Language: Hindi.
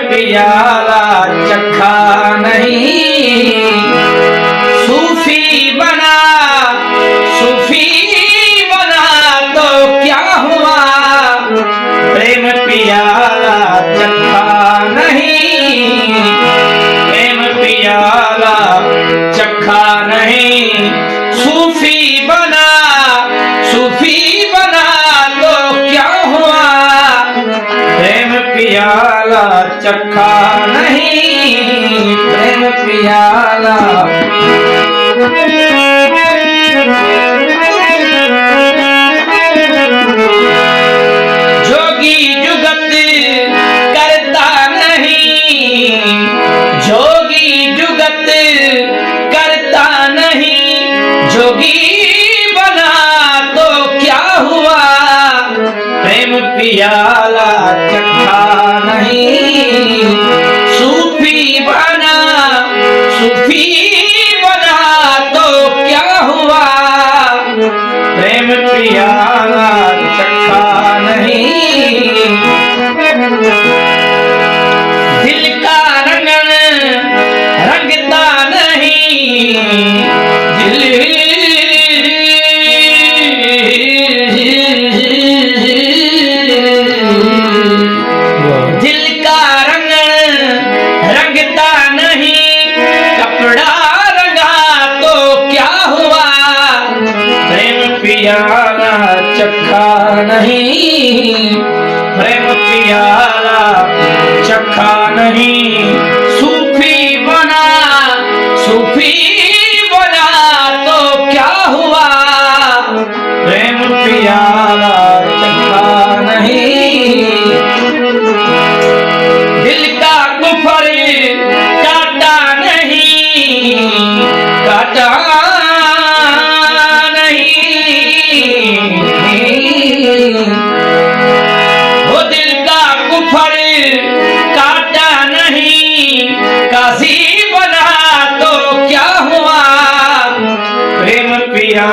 पियाला चखा नहीं। सूफी बना तो क्या हुआ, प्रेम पियाला चखा नहीं। प्रेम पियाला चखा नहीं। सूफी बना तो क्या हुआ, प्रेम पियाला चखा नहीं। प्रेम पियाला जोगी जुगत करता नहीं। जोगी जुगत करता नहीं। जोगी बना तो क्या हुआ, प्रेम पियाला चखा नहीं। सूफी बना तो क्या हुआ, प्रेम पियाला चखा नहीं। दिल का रंग रंगता नहीं। दिल का रंग रंगता नहीं। कपड़ा रंगा तो क्या हुआ, प्रेम पियाला चखा नहीं। प्रेम पियाला चखा नहीं। सूफी बना तो क्या हुआ, प्रेम पियाला चखा नहीं। दिल का कुफर काटा नहीं। काटा वो दिल का कुफर काटा नहीं। काजी बना तो क्या हुआ, प्रेम पिया